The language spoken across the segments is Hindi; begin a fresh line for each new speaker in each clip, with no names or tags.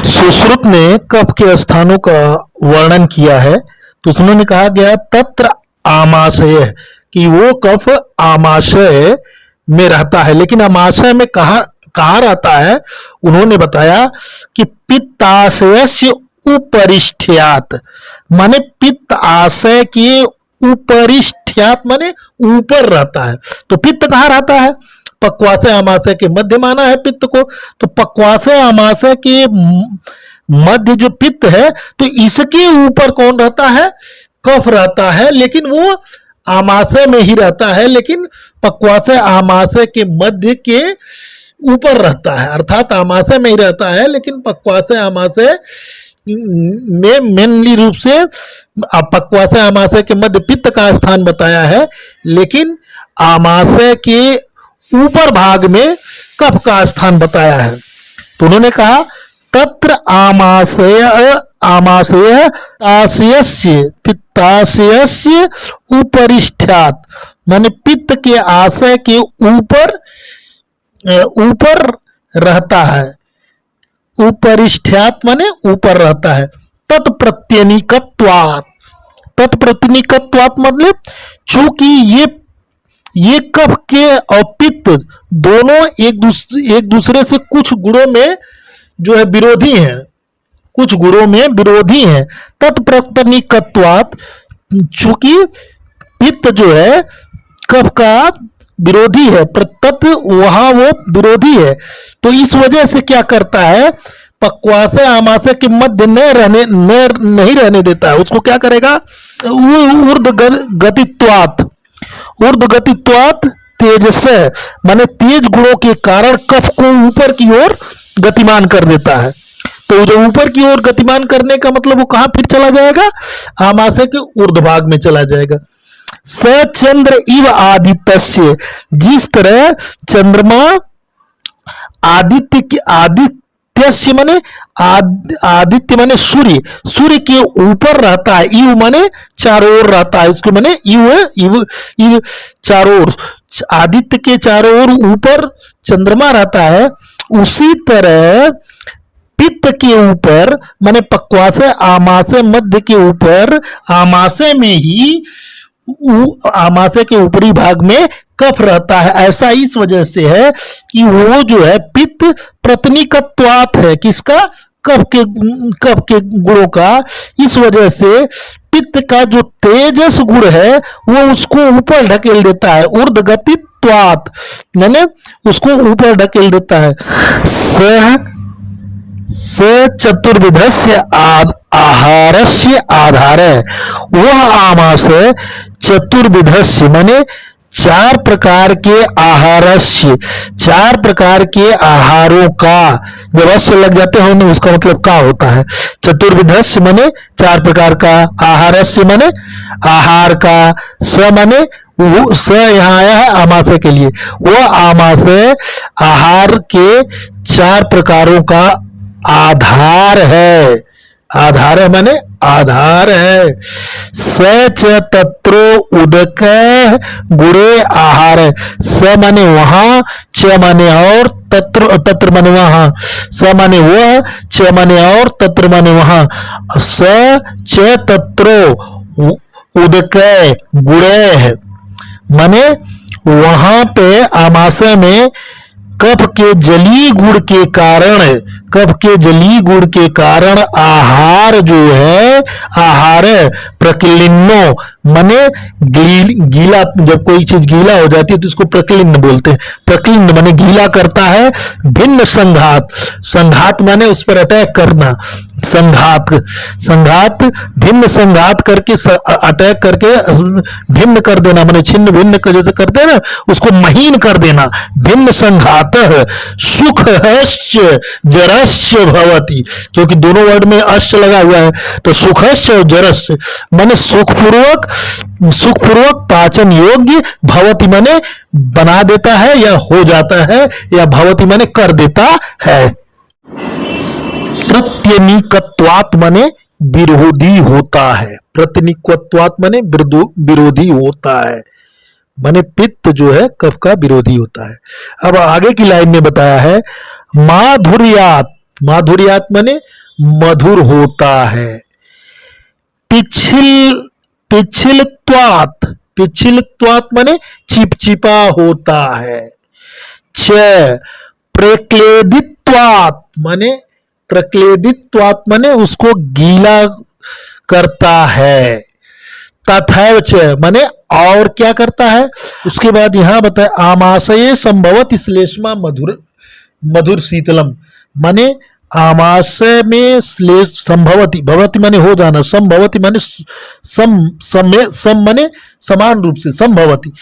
सुश्रुत ने कफ के स्थानों का वर्णन किया है, तो उन्होंने कहा गया तत्र आमाशय, कि वो कफ आमाशय में रहता है। लेकिन आमाशय में कहाँ रहता है? उन्होंने बताया कि पित्ताशयस्य उपरिष्ठ्यात्, माने पित्त आशय के उपरिष्ठ्यात् माने ऊपर रहता है। तो पित्त कहाँ रहता है? पक्वाशय आमाशय के मध्य माना है पित्त को। तो पक्वाशय आमाशय के मध्य जो पित्त है, तो इसके ऊपर कौन रहता है? कफ रहता है, लेकिन वो आमाशय में ही रहता है, लेकिन पक्वाशय आमाशय के मध्य के ऊपर रहता है। अर्थात आमाशय में ही रहता है, लेकिन पक्वाशय आमाशय में मेनली रूप से पक्वाशय आमाशय के मध्य पित्त का स्थान बताया है, लेकिन आमाशय के ऊपर भाग में कफ का स्थान बताया है। तो उन्होंने कहा तत्र आमाशय पित्ताशयस्य उपरिष्ठ्यात्, माने पित्त के आशय के ऊपर रहता है। उपरिष्ठ्यात् माने ऊपर रहता है। तत्प्रत्यनीकत्वात्, तत्प्रत्यनीकत्वात् मतलब चूंकि ये कफ के और पित्त दोनों एक दूसरे से कुछ गुणों में जो है विरोधी हैं, कुछ गुणों में विरोधी हैं। तत्प्रत्यनीकत्वात्, चूंकि पित्त जो है कफ का विरोधी है, तत् वहां वो विरोधी है, तो इस वजह से क्या करता है? पक्वाशय आमाशय के मध्य नहीं रहने देता है। उसको क्या करेगा? ऊर्ध्वगतित्वात् तेजस, माने तेज गुणों के कारण कफ को ऊपर की ओर गतिमान कर देता है। तो जो ऊपर की ओर गतिमान करने का मतलब वो कहां फिर चला जाएगा? आमाशय के ऊर्ध्व भाग में चला जाएगा। स चंद्र इव आदित्यस्य, जिस तरह चंद्रमा आदित्य माने आदित्य माने सूर्य के ऊपर रहता है। इव माने चारों ओर रहता है, इसको माने इव चारों ओर, आदित्य के चारों ओर ऊपर चंद्रमा रहता है। उसी तरह पित्त के ऊपर माने पक्वाशय आमाशय मध्य के ऊपर, आमाशय में ही आमाशय के ऊपरी भाग में कफ रहता है। ऐसा इस वजह से है कि वो जो है पित्त प्रत्यनीकत्वात् है, किसका? कफ के गुणों का। इस वजह से पित्त का जो तेजस गुण है वो उसको ऊपर ढकेल देता है। ऊर्ध्वगतित्वात् यानी उसको ऊपर ढकेल देता है। स चतुर्विधस्य आहारस्य आधार है, वह आमाशय चतुर्विधस्य माने चार प्रकार के आहारस्य, चार प्रकार के आहारों का, जब अश्य लग जाते हैं उसका मतलब का होता है। चतुर्विधस्य माने चार प्रकार का, आहारस्य माने आहार का, स माने वो स यहाँ आया है आमाशय के लिए, वह आमाशय आहार के चार प्रकारों का आधार है। आधार है माने आधार है। स च तत्रो उदक गुणे आहार है। स माने वहां, च माने और, तत्र माने वहां। स माने वह, च माने और, तत्र माने वहां। स च तत्रो उदक गुणे माने वहां पे आमाशय में कफ के जलीय गुण के कारण, कफ के जलीय गुण के कारण आहार जो है, आहार प्रक्लिन्नो माने गीला, जब कोई चीज गीला हो जाती है तो इसको प्रक्लिन्न बोलते हैं। प्रक्लिन्न माने गीला करता है। भिन्न संघात, संघात माने उस पर अटैक करना, संघात भिन्न संघात करके अटैक करके भिन्न कर देना, माने छिन्न भिन्न जैसे करते हैं ना, उसको महीन कर देना। भिन्न संघात सुख जरस्य भवति, क्योंकि दोनों वर्ड में अश्च लगा हुआ है, तो सुखस्य और जरस्य माने सुखपूर्वक पाचन योग्य, भवति माने बना देता है या हो जाता है, या भवति माने कर देता है। प्रत्यनीकत्वात् माने विरोधी होता है। प्रत्यनीकत्वात् माने विरोधी होता है, माने पित्त जो है कफ का विरोधी होता है। अब आगे की लाइन में बताया है माधुर्यात्, माधुर्यात् माने मधुर होता है। पिछिलत्वात्, पिछिलत्वात् माने चिपचिपा होता है। च प्रक्लेदित्वात् माने, प्रक्लेदित्वात् माने उसको गीला करता है। तथैव च माने और क्या करता है। उसके बाद यहां बताए आमाशये संभवति श्लेष्मा मधुर मधुर शीतलम, माने आमाशय में श्लेष संभवती, भवती माने हो जाना, संभवती माने सम माने समान रूप से, संभवती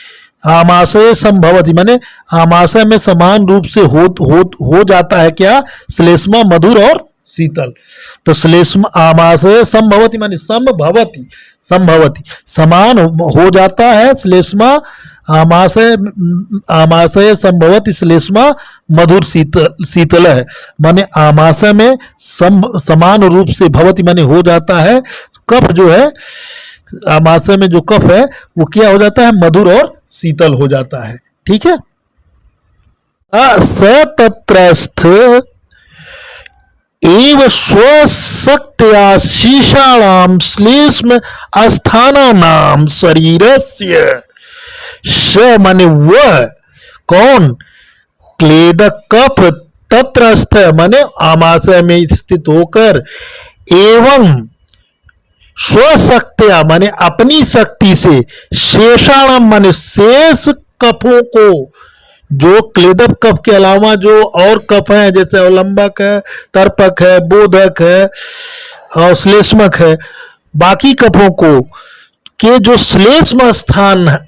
आमाशय संभवती माने आमाशय में समान रूप से हो जाता है क्या, श्लेष्मा मधुर और शीतल। तो श्लेष्मा आमाशय संभवती माने संभवती, संभवती समान हो जाता है। श्लेष्मा आमाशय, आमाशय संभवती श्लेष्मा मधुर शीतल है, माने आमाशय में समान रूप से, भवती माने हो जाता है, कफ जो है आमाशय में जो कफ है वो क्या हो जाता है, मधुर और शीतल हो जाता है। ठीक है। स तत्रस्थ एव स्वशक्त्या शीशाणाम श्लेष्म अस्थानानाम शरीरस्य, स माने वह कौन, क्लेदक कफ, तत्रस्थ माने आमाशय में स्थित होकर, एवं स्वशक्त्या माने अपनी शक्ति से, शेषाणम माने शेष कफों को, जो क्लेदक कफ के अलावा जो और कफ हैं जैसे अवलंबक है, तर्पक है, बोधक है और श्लेष्मक है, बाकी कफों को के जो श्लेष्म स्थानानाम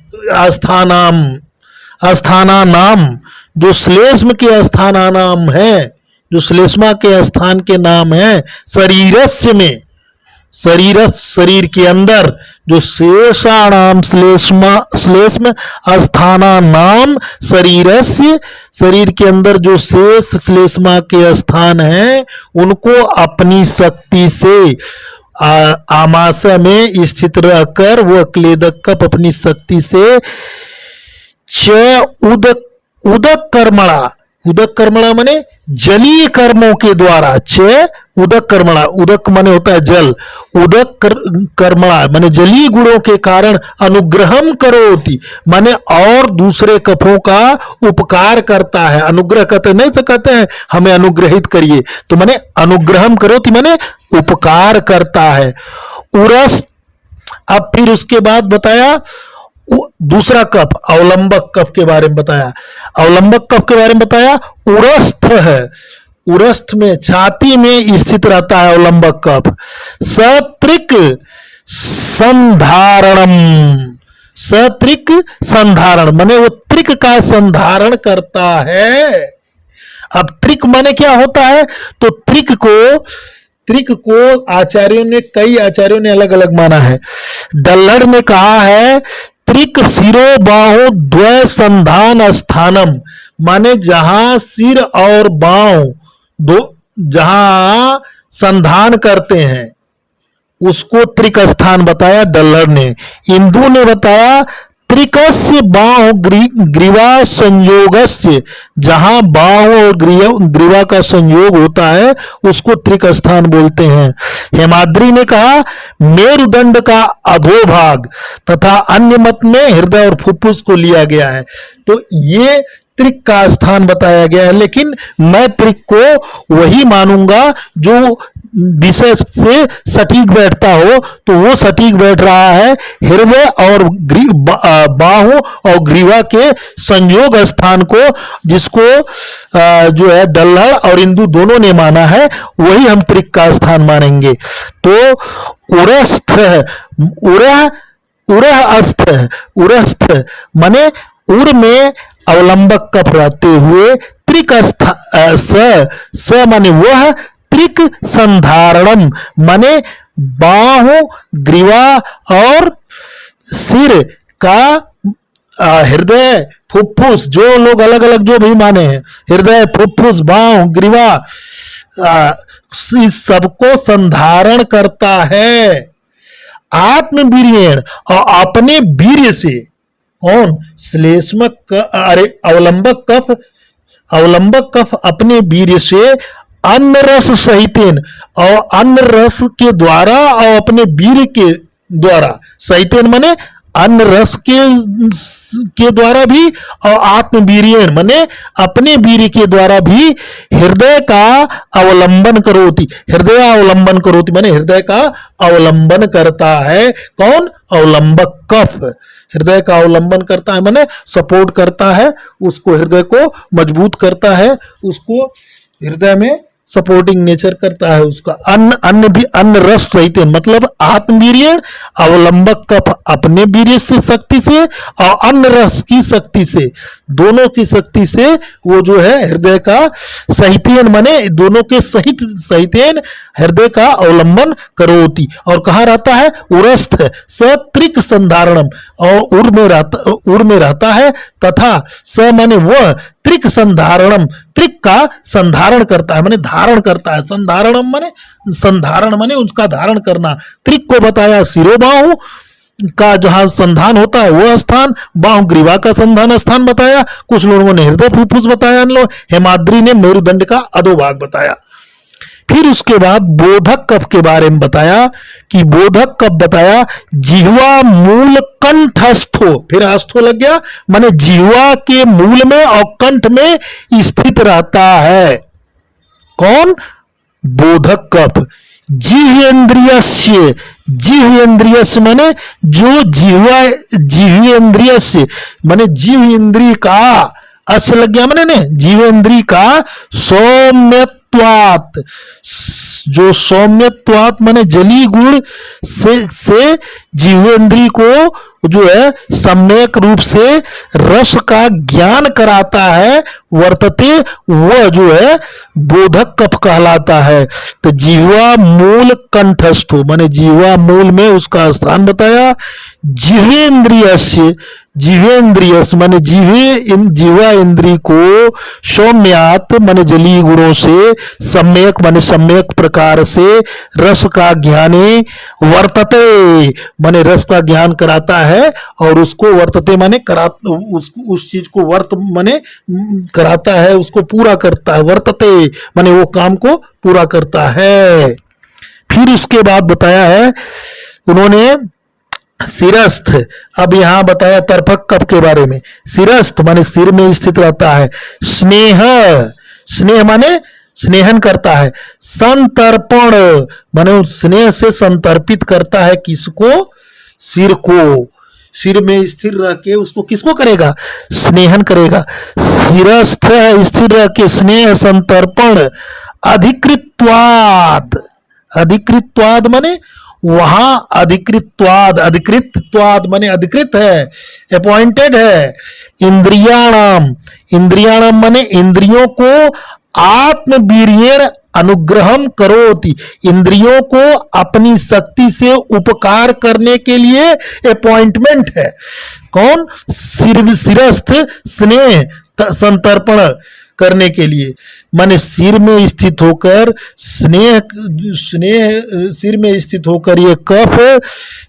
जो श्लेष्म के स्थानानाम है, जो श्लेष्मा के स्थान के नाम है, शरीरस्य में, शरीर के अंदर जो शेषाणाम श्लेष्म स्थानानाम शरीरस्य, शरीर के अंदर जो शेष श्लेष्मा के स्थान हैं उनको अपनी शक्ति से आमाशय में स्थित रहकर वह क्लेदक कफ अपनी शक्ति से च उदक कर्मणा, उदक कर्मणा माने जलीय कर्मों के द्वारा, च उदक कर्मणा, उदक माने होता है जल, उदक कर्मणा माने जलीय गुणों के कारण अनुग्रहम करोति माने और दूसरे कफों का उपकार करता है। अनुग्रह कहते नहीं तो कहते हैं हमें अनुग्रहित करिए, तो माने अनुग्रहम करोति माने उपकार करता है। उरस, अब फिर उसके बाद बताया दूसरा कफ अवलंबक कफ के बारे में बताया, अवलंबक कफ के बारे में बताया उरस्थ है, उरस्थ में छाती में स्थित रहता है अवलंबक कफ। सत्रिक संधारणम, सत्रिक संधारण माने वो त्रिक का संधारण करता है। अब त्रिक माने क्या होता है, तो त्रिक को आचार्यों ने, कई आचार्यों ने अलग अलग माना है। डल्लड़ ने कहा है त्रिक सिरो बाहु द्वय संधान स्थानम, माने जहां सिर और बाहों दो जहां संधान करते हैं उसको त्रिक स्थान बताया डल्लड़ ने। इंदु ने बताया त्रिकस्य बाहु ग्रीवा संयोगस्य, जहां बाहु और ग्रीवा का संयोग होता है उसको त्रिक स्थान बोलते हैं। हेमाद्री ने कहा मेरुदंड का अधोभाग, तथा अन्य मत में हृदय और फुफ्फुस को लिया गया है। तो ये त्रिक का स्थान बताया गया है, लेकिन मैं त्रिक को वही मानूंगा जो विषय से सटीक बैठता हो, तो वो सटीक बैठ रहा है हृदय और बाहु और ग्रीवा के संयोग स्थान को, जिसको जो है डल्लड़ और इंदु दोनों ने माना है, वही हम त्रिक का स्थान मानेंगे। तो उरस्थ है, उरस्थ माने उर में अवलंबक कफ रहते हुए त्रिक स माने वह त्रिक संधारणम माने बाहु ग्रीवा और सिर का हृदय फुफ्फुस, जो लोग अलग अलग जो भी माने हैं, हृदय फुफ्फुस बाहु ग्रीवा सबको संधारण करता है। आत्मवीर्येण, और अपने वीर्य से, कौन, श्लेष्मक अवलंबक कफ अपने वीर्य से अन्न रस सहितेन, और अन्न रस के द्वारा और अपने वीर के द्वारा, सहितेन माने अन्न रस के द्वारा भी और आत्मवीर्येण माने अपने वीर के द्वारा भी हृदय का अवलंबन करोति, हृदय अवलंबन करोति माने हृदय का अवलंबन करता है। कौन? अवलंबक कफ हृदय का अवलंबन करता है माने सपोर्ट करता है, उसको हृदय को मजबूत करता है, उसको हृदय में सपोर्टिंग नेचर करता है उसका। अन्न भी अन्न रस सहित मतलब आत्मवीर्य अवलंबक कफ अपने वीर्य से शक्ति से और अन्न रस की शक्ति से, दोनों की शक्ति से वो जो है हृदय का सहितेन माने दोनों के सहित सहितेन हृदय का अवलंबन करोति। और कहाँ रहता है? उरस्थ सत्रिक संधारणम, और उर में रहता है, तथा स माने वह त्रिक संधारणम त्रिक का संधारण करता है माने धारण करता है। संधारणम माने संधारण माने उसका धारण करना। त्रिक को बताया शिरोबाहु का जहां संधान होता है वह स्थान, बाहु ग्रीवा का संधान स्थान बताया, कुछ लोगों ने हृदय फुफ्फुस बताया, हेमाद्री ने मेरुदंड का अधोभाग बताया। फिर उसके बाद बोधक कफ के बारे में बताया कि बोधक कफ बताया जिह्वा मूल कंठस्थो, फिर अस्थो लग गया माने जिह्वा के मूल में और कंठ में स्थित रहता है। कौन? बोधक कफ। जिह्वेन्द्रियस्य, जिह्वेन्द्रियस्य माने जो जिह्वेन्द्रियस्य माने जीव इंद्रिय का, अस लग गया माने ने जीवेंद्री का सौम्यत्वात्, जो सौम्यत्वात् माने जली गुण से जीवेंद्री को जो है सम्यक रूप से रस का ज्ञान कराता है, वर्तते, वह जो है बोधक कफ कहलाता है। तो जीवा मूल कंठस्थो माने जीवा मूल में उसका स्थान बताया। जिह्वेन्द्रियस्य, जिह्वेन्द्रियस माने जीवा इंद्री को सौम्यात माने जलीय गुणों से, सम्यक माने सम्यक प्रकार से रस का ज्ञाने, वर्तते माने रस का ज्ञान कराता है, और उसको वर्तते माने उस चीज को वर्त माने कराता है, उसको पूरा करता है। वर्तते माने वो काम को पूरा करता है। फिर उसके बाद बताया है उन्होंने सिरस्थ। अब यहां बताया तर्पक कफ के बारे में। सिरस्थ माने सिर में स्थित रहता है। स्नेह, स्नेह माने स्नेहन करता है। संतर्पण माने स्नेह से संतर्पित करता है किसको? सिर को। सिर में स्थिर रह के उसको किसको करेगा? स्नेहन करेगा। सिरस्थ स्थिर रह के स्नेह संतर्पण। अधिकृत्वाद, अधिकृत्वाद माने वहां अधिकृत्वाद, अधिकृतवाद माने अधिकृत है, अपॉइंटेड है। इंद्रियाणाम, इंद्रियाणाम माने इंद्रियों को आत्मवीर्येण अनुग्रहम करोति, इंद्रियों को अपनी शक्ति से उपकार करने के लिए अपॉइंटमेंट है। कौन? सिरस्थ स्नेह संतर्पण करने के लिए माने सिर में स्थित होकर स्नेह, सिर में स्थित होकर ये कफ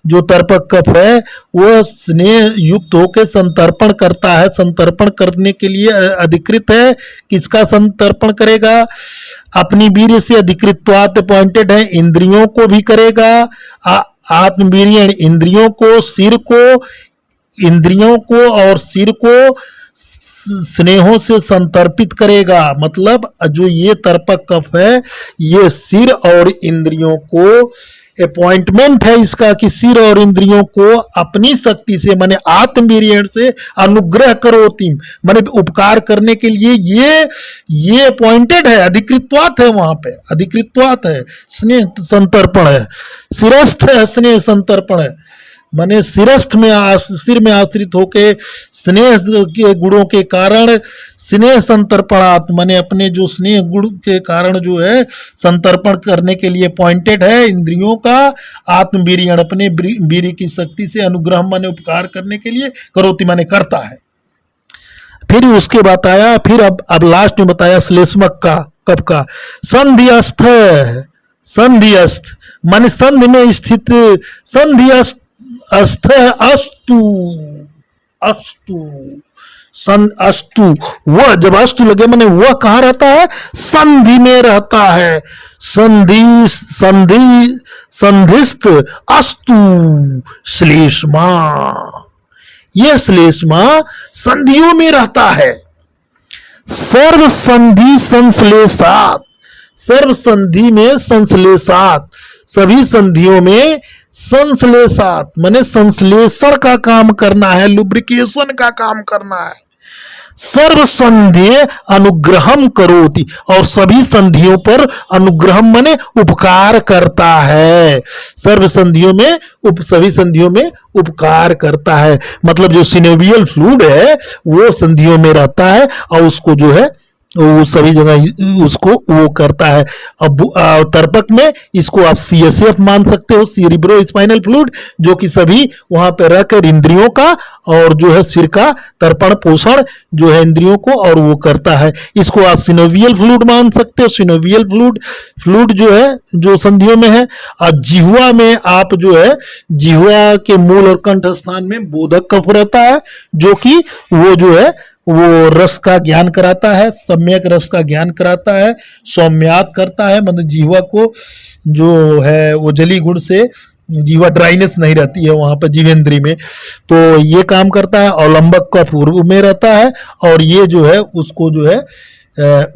जो तर्पक कफ है वह स्नेह युक्त होकर संतर्पण करता है। संतर्पण करने के लिए अधिकृत है। किसका संतर्पण करेगा? अपनी वीर्य से अधिकृतवात अपॉइंटेड है, इंद्रियों को भी करेगा। आत्मवीर्य इंद्रियों को, सिर को, इंद्रियों को और सिर को स्नेहों से संतर्पित करेगा। मतलब जो ये तर्पक कफ है ये सिर और इंद्रियों को अपॉइंटमेंट है इसका कि सिर और इंद्रियों को अपनी शक्ति से माने आत्मवीर्य से अनुग्रह करोति माने उपकार करने के लिए ये अपॉइंटेड है, अधिकृतवात है, वहां पे अधिकृतवात है, स्नेह संतर्पण है। सिरस्थ है, स्नेह संतर्पण है माने सिरस्थ में सिर में आश्रित होके स्नेह के गुणों के कारण स्नेह संतर्पणात् माने अपने जो स्नेह गुण के कारण जो है संतर्पण करने के लिए पॉइंटेड है। इंद्रियों का आत्मवीर्यण अपने वीर्य की शक्ति से अनुग्रह माने उपकार करने के लिए करोति माने करता है। फिर उसके बाद आया, फिर अब लास्ट में बताया श्लेष्मक का कफ का संधिस्थ, संधिस्थ माने संधि में स्थित, संधिस्थ अस्थ अस्तु, अस्तु अस्तु, वह जब अस्तु लगे माने वह कहाँ रहता है, संधि में रहता है। संधि संधि संधिस्थ अस्तु श्लेष्मा, यह श्लेष्मा संधियों में रहता है। सर्व संधि संश्लेषात, सर्व संधि में संश्लेषात, सभी संधियों में संश्लेषात माने संश्लेषण का काम करना है, लुब्रिकेशन का काम करना है। सर्व संधि अनुग्रहम करोति, और सभी संधियों पर अनुग्रहम माने उपकार करता है। सर्व संधियों में सभी संधियों में उपकार करता है, मतलब जो सिनोवियल फ्लूइड है वो संधियों में रहता है और उसको जो है वो सभी जगह उसको वो करता है। अब तर्पक में इसको आप CSF मान सकते हो, सेरिब्रो स्पाइनल फ्लूइड, जो कि सभी वहां पर रहकर इंद्रियों का और जो है सिर का तर्पण पोषण जो है इंद्रियों को और वो करता है। इसको आप सिनोवियल फ्लूइड मान सकते हो। सिनोवियल फ्लूइड जो है जो संधियों में है। और जिह्वा में आप जो है जिह्वा के मूल और कंठ स्थान में बोधक कफ रहता है, जो कि वो जो है वो रस का ज्ञान कराता है, सम्यक रस का ज्ञान कराता है, सौम्यात करता है, मतलब जीवा को जो है वो जली गुण से जीवा ड्राइनेस नहीं रहती है वहां पर जीवेंद्री में, तो ये काम करता है। और लंबक का पूर्व में रहता है और ये जो है उसको जो है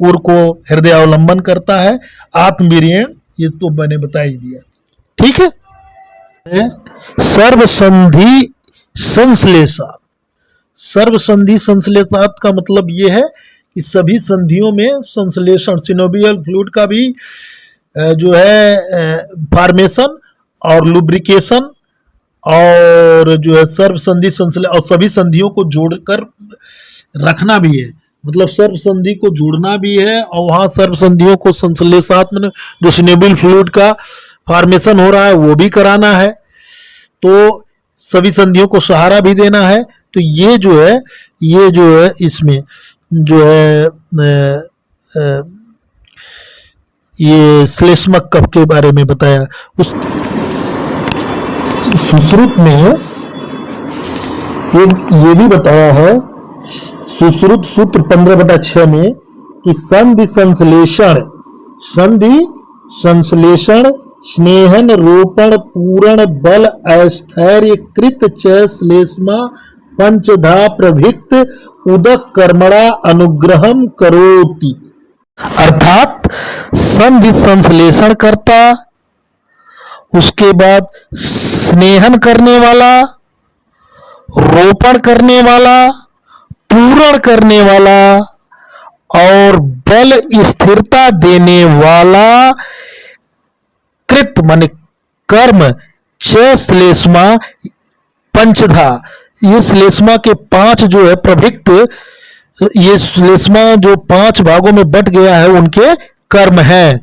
उर को हृदय अवलंबन करता है। आत्मवीर्यण ये तो मैंने बता ही दिया, ठीक है। सर्व संधि संश्लेषा, सर्व संधि संश्लेषात का मतलब ये है कि सभी संधियों में संश्लेषण, सिनोवियल फ्लूइड का भी जो है फॉर्मेशन और लुब्रिकेशन और जो है सर्व संधि संश्लेषण और सभी संधियों को जोड़कर रखना भी है, मतलब सर्व संधि को जोड़ना भी है और वहां सर्व संधियों को संश्लेषात में जो सिनोवियल फ्लूइड का फॉर्मेशन हो रहा है वो भी कराना है, तो सभी संधियों को सहारा भी देना है। तो ये जो है इसमें जो है ये श्लेष्मक कफ के बारे में बताया। उस सुश्रुत में ये भी बताया है, सुश्रुत सूत्र 15/6 में कि संधि संश्लेषण स्नेहन रोपण पूरण बल ऐस्थैर्य कृत च श्लेष्मा पंचधा प्रभिक्त उदक कर्मणा अनुग्रहम करोति, अर्थात संधि संश्लेषण करता, उसके बाद स्नेहन करने वाला, रोपण करने वाला, पूरण करने वाला और बल स्थिरता देने वाला कृत माने कर्म च श्लेष्मा पंचधा, ये श्लेष्मा के 5 जो है प्रभिक्त, ये श्लेष्मा जो 5 भागों में बट गया है उनके कर्म हैं।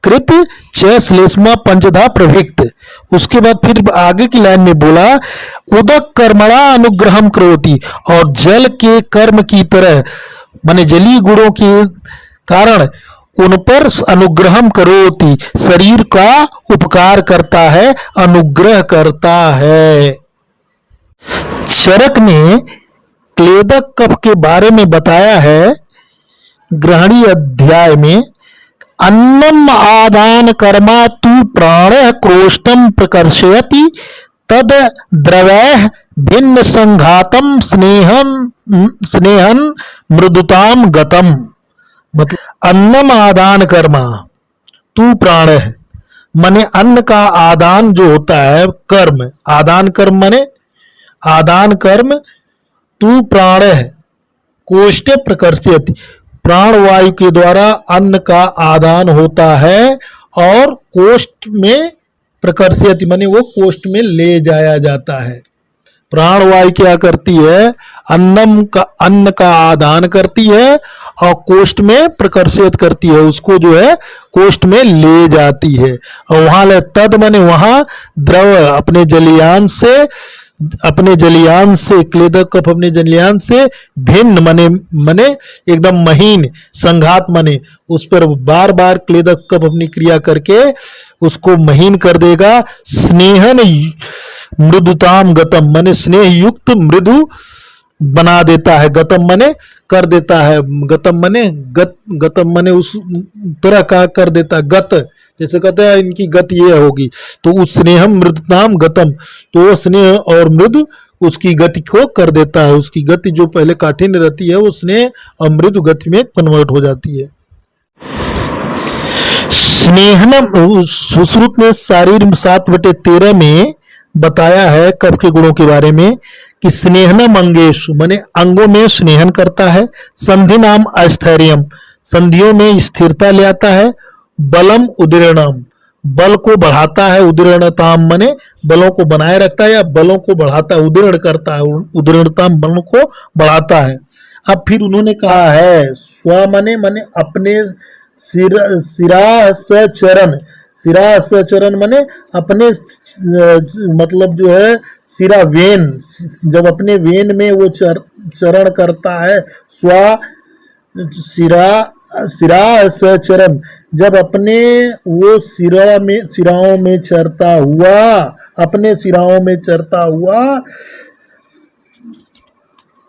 कृत च श्लेष्मा पंचधा प्रभिक्त। उसके बाद फिर आगे की लाइन में बोला उदक कर्मणा अनुग्रहम करोति, और जल के कर्म की तरह माने जलीय गुणों के कारण उन पर अनुग्रहम करोति, शरीर का उपकार करता है, अनुग्रह करता है। चरक ने क्लेदक कफ के बारे में बताया है ग्रहणी अध्याय में, अन्नम आदान कर्मा तु प्राण क्रोष्टम प्रकर्षयति तद द्रवैः भिन्न संघातम स्नेहन मृदुताम गतम। मतलब अन्नम आदान कर्मा तू प्राण है, माने अन्न का आदान जो होता है कर्म, आदान कर्म माने आदान कर्म, तू प्राण है कोष्ठे प्रकर्षयति, प्राण वायु के द्वारा अन्न का आदान होता है और कोष्ठ में प्रकर्षयति माने वो कोष्ठ में ले जाया जाता है। प्राण वायु क्या करती है, अन्न का आदान करती है और कोष्ठ में प्रकर्षित करती है, उसको जो है कोष्ठ में ले जाती है। और वहां ले तद माने वहां द्रव अपने जलियान से क्लेदक कफ अपने जलियान से भिन्न माने एकदम महीन, संघात माने उस पर बार बार क्लेदक कफ अपनी क्रिया करके उसको महीन कर देगा। स्नेहन मृदुताम गतम माने स्नेह युक्त मृदु बना देता है, गतम मने कर देता है, गतम मने गतम मने उस तरह का कर देता है, गत जैसे कहते हैं इनकी गति ये होगी, तो उस स्नेहम मृदताम गतम, तो वो स्नेह और मृदु उसकी गति को कर देता है, उसकी गति जो पहले काठिन्य रहती है वो स्नेह और मृदु गति में कन्वर्ट हो जाती है। स्नेहनम सुश्रुत ने शारीर 7/13 में बताया है कफ के गुणों के बारे में कि स्नेहनम अंगेशु माने अंगों में स्नेहन करता है, संधि नाम अस्थैर्यम संधियों में स्थिरता ले आता है, बलम उदीर्णम बल को बढ़ाता है, उदीर्णताम माने बलों को बनाए रखता है या बलों को बढ़ाता है, उदीर्ण करता है, उदीर्णताम बलों को बढ़ाता है। अब फिर उन्होंने कहा है स्व माने अपने सिरा से चरण, सिरा से चरण माने अपने मतलब जो है सिरा वेन, जब अपने वेन में वो चरण करता है, स्व सिरा से चरण जब अपने वो सिराओं में चरता हुआ, अपने सिराओं में चरता हुआ,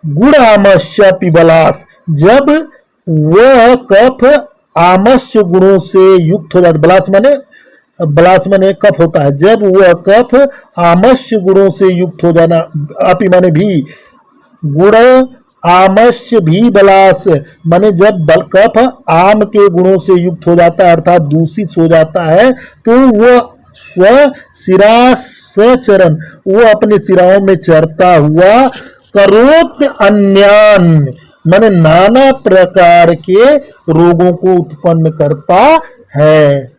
गुण आमश्य पिबलास जब वह कफ आमश्य गुणों से युक्त हो जाता, बलास माने कफ होता है, जब वह कफ आमश्य गुणों से युक्त हो जाना, अपि माने भी, गुण आमश्य भी बलास माने जब कफ आम के गुणों से युक्त हो जाता है अर्थात दूषित हो जाता है, तो वह स्व सिरा सचरण वो अपने सिराओं में चरता हुआ, करोत अन्यान माने नाना प्रकार के रोगों को उत्पन्न करता है।